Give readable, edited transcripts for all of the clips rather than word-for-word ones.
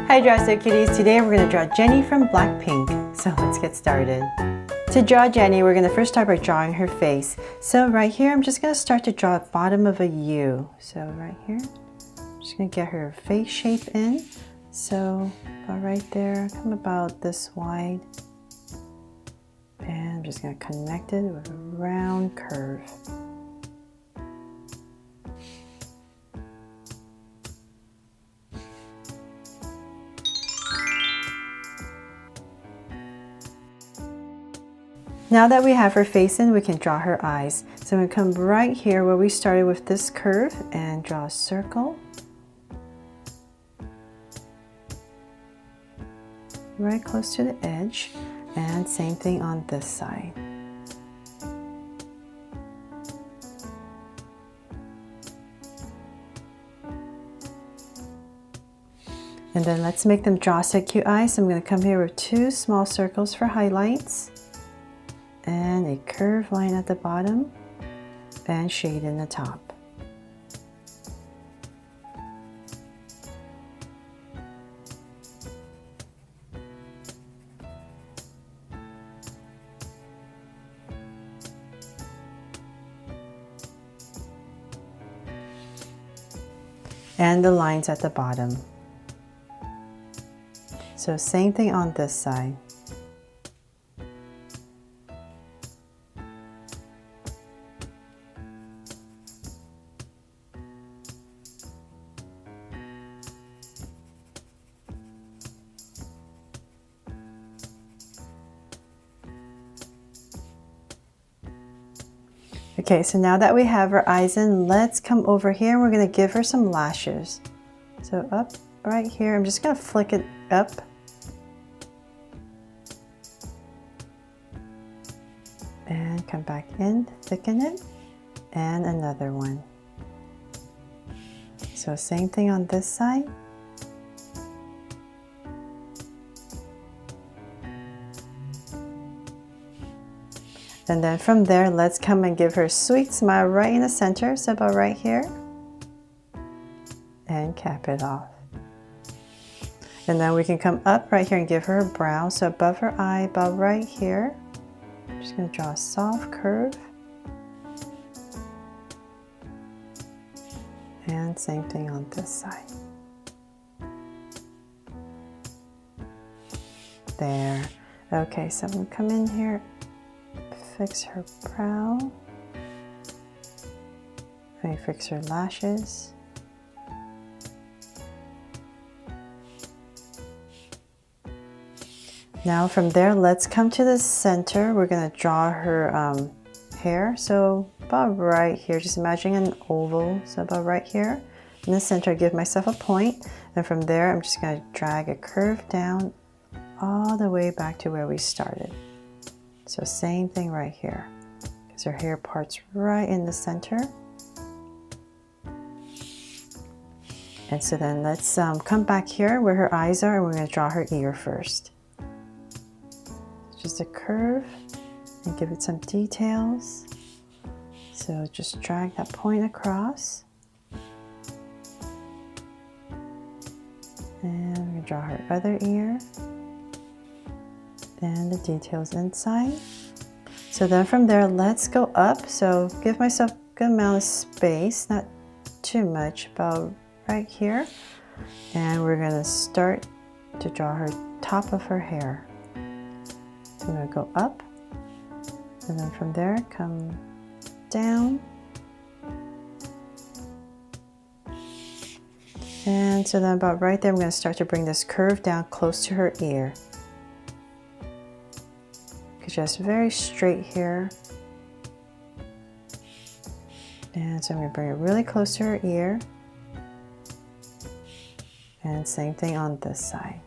Hi Drastic Kitties, today we're going to draw Jennie from BlackPink. So let's get started. To draw Jennie, we're going to first start by drawing her face. So right here, I'm just going to start to draw the bottom of a U. So right here, I'm just going to get her face shape in. So about right there, come about this wide. And I'm just going to connect it with a round curve. Now that we have her face in, we can draw her eyes. So I'm going to come right here where we started with this curve and draw a circle. Right close to the edge, and same thing on this side. And then let's make them draw set cute eyes. So I'm going to come here with two small circles for highlights. And a curved line at the bottom and shade in the top. And the lines at the bottom. So same thing on this side. Okay, so now that we have her eyes in, let's come over here and we're going to give her some lashes. So up right here, I'm just going to flick it up. And come back in, thicken it, and another one. So same thing on this side. And then from there, let's come and give her a sweet smile right in the center, so about right here. And cap it off. And then we can come up right here and give her a brow, so above her eye, about right here. I'm just going to draw a soft curve. And same thing on this side. There. Okay, so I'm going to come in here. Fix her brow. Let me fix her lashes. Now from there, let's come to the center. We're going to draw her hair. So about right here, just imagine an oval. So about right here in the center, I give myself a point. And from there, I'm just going to drag a curve down all the way back to where we started. So same thing right here, because her hair parts right in the center. And so then let's come back here where her eyes are, and we're going to draw her ear first. Just a curve and give it some details. So just drag that point across. And we're going to draw her other ear. And the details inside. So then from there, let's go up. So give myself a good amount of space, not too much, about right here. And we're going to start to draw her top of her hair. So I'm going to go up, and then from there come down. And so then about right there, I'm going to start to bring this curve down close to her ear. Just very straight here. And so I'm going to bring it really close to her ear. And same thing on this side.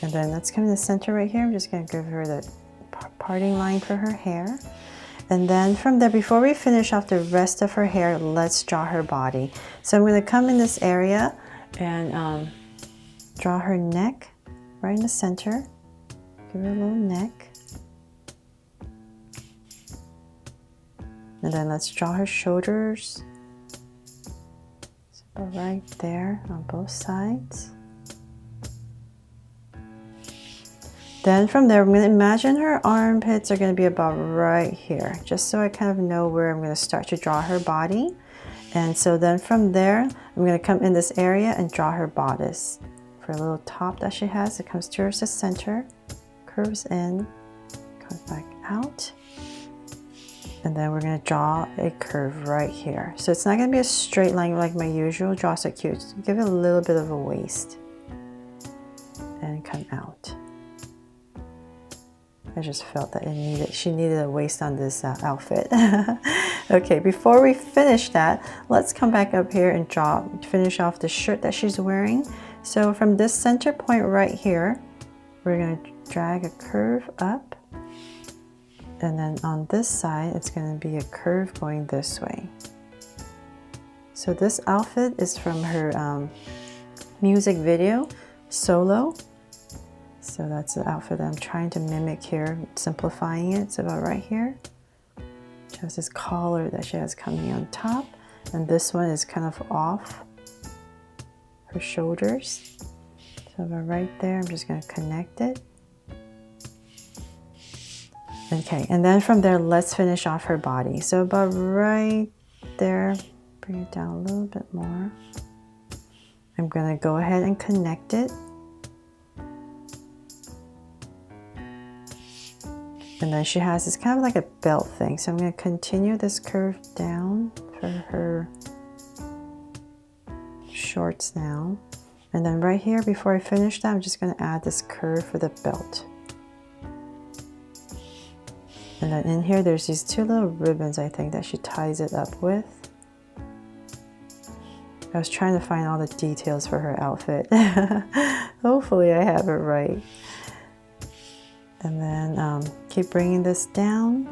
And then let's come in the center right here. I'm just going to give her the parting line for her hair. And then from there, before we finish off the rest of her hair, let's draw her body. So I'm going to come in this area and draw her neck right in the center. Give her a little neck. And then let's draw her shoulders. So about right there on both sides. Then from there, I'm going to imagine her armpits are going to be about right here, just so I kind of know where I'm going to start to draw her body. And so then from there, I'm going to come in this area and draw her bodice. For a little top that she has, it comes towards the center, curves in, comes back out. And then we're going to draw a curve right here. So it's not going to be a straight line like my usual draw so cute. Give it a little bit of a waist and come out. I just felt that she needed a waist on this outfit. Okay, before we finish that, let's come back up here and finish off the shirt that she's wearing. So from this center point right here, we're going to drag a curve up. And then on this side, it's going to be a curve going this way. So this outfit is from her music video, Solo. So that's the outfit that I'm trying to mimic here, simplifying it. So about right here, she has this collar that she has coming on top. And this one is kind of off her shoulders. So about right there, I'm just going to connect it. Okay, and then from there, let's finish off her body. So about right there, bring it down a little bit more. I'm going to go ahead and connect it. And then she has this kind of like a belt thing. So I'm going to continue this curve down for her shorts now. And then right here, before I finish that, I'm just going to add this curve for the belt. And then in here, there's these two little ribbons, I think, that she ties it up with. I was trying to find all the details for her outfit. Hopefully I have it right. And then keep bringing this down.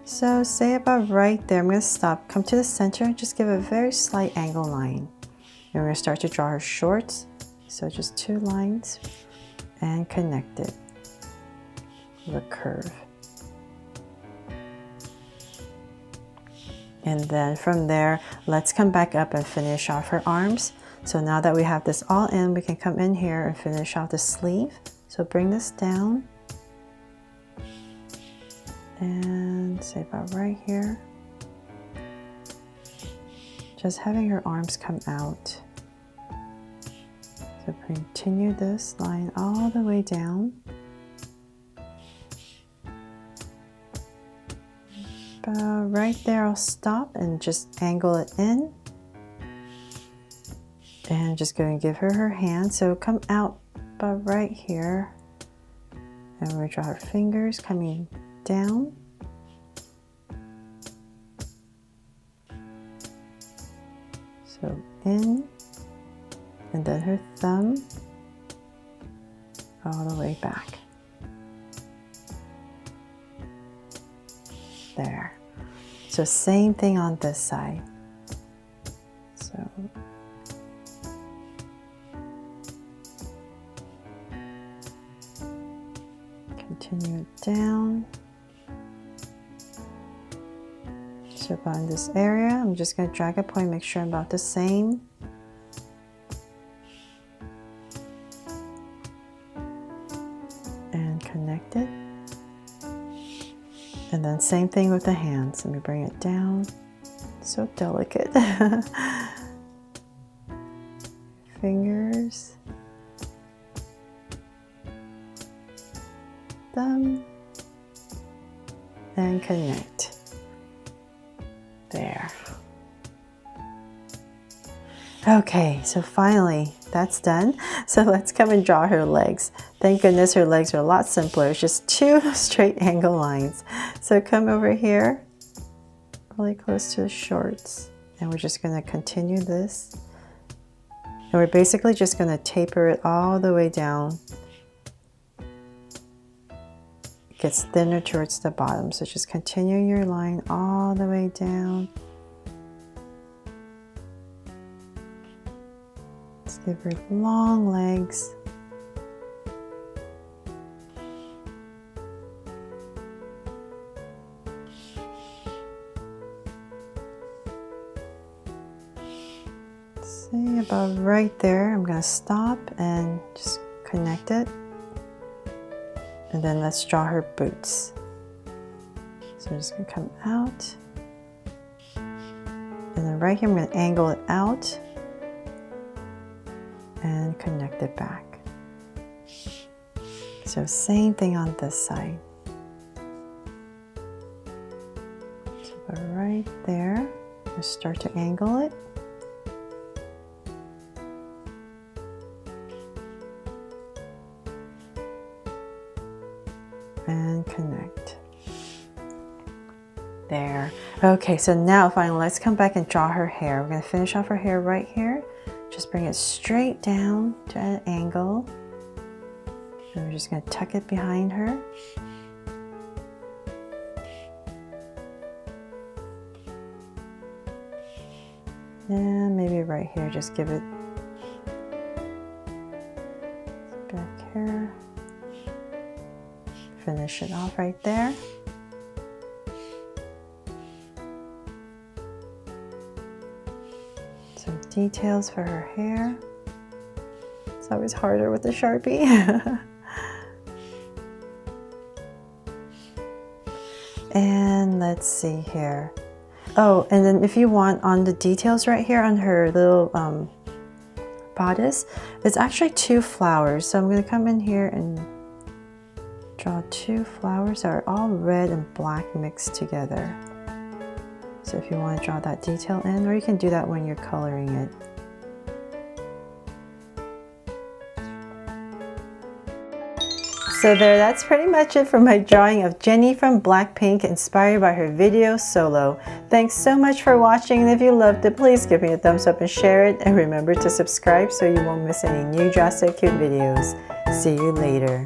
So say about right there, I'm going to stop, come to the center, just give a very slight angle line. And we're going to start to draw her shorts. So just 2 lines and connect it with a curve. And then from there, let's come back up and finish off her arms. So now that we have this all in, we can come in here and finish off the sleeve. So bring this down. And say about right here. Just having her arms come out. So continue this line all the way down. About right there, I'll stop and just angle it in. And just going to give her her hand. So come out about right here. And we're going to draw her fingers coming down. So in. And then her thumb all the way back. There. So same thing on this side. So continue it down. So about in this area, I'm just going to drag a point, make sure I'm about the same. And connect it. And then same thing with the hands. Let me bring it down. So delicate. Fingers. Thumb. And connect. There. Okay, so finally that's done. So let's come and draw her legs. Thank goodness her legs are a lot simpler. It's just 2 straight angle lines. So come over here, really close to the shorts. And we're just going to continue this. And we're basically just going to taper it all the way down. It gets thinner towards the bottom. So just continue your line all the way down. Let's give her long legs. See, about right there. I'm gonna stop and just connect it. And then let's draw her boots. So I'm just gonna come out. And then right here, I'm gonna angle it out and connect it back. So same thing on this side. So right there, just start to angle it. And connect. There. Okay, so now finally let's come back and draw her hair. We're going to finish off her hair right here. Just bring it straight down to an angle. And we're just going to tuck it behind her. And maybe right here, just give it back here. Finish it off right there. Some details for her hair. It's always harder with the Sharpie. And let's see here. Oh, and then if you want on the details right here on her little bodice, it's actually 2 flowers. So I'm going to come in here and draw 2 flowers that are all red and black mixed together. So if you want to draw that detail in, or you can do that when you're coloring it. So there, that's pretty much it for my drawing of Jennie from BlackPink, inspired by her video Solo. Thanks so much for watching, and if you loved it, please give me a thumbs up and share it, and remember to subscribe so you won't miss any new Drastic Cute videos. See you later.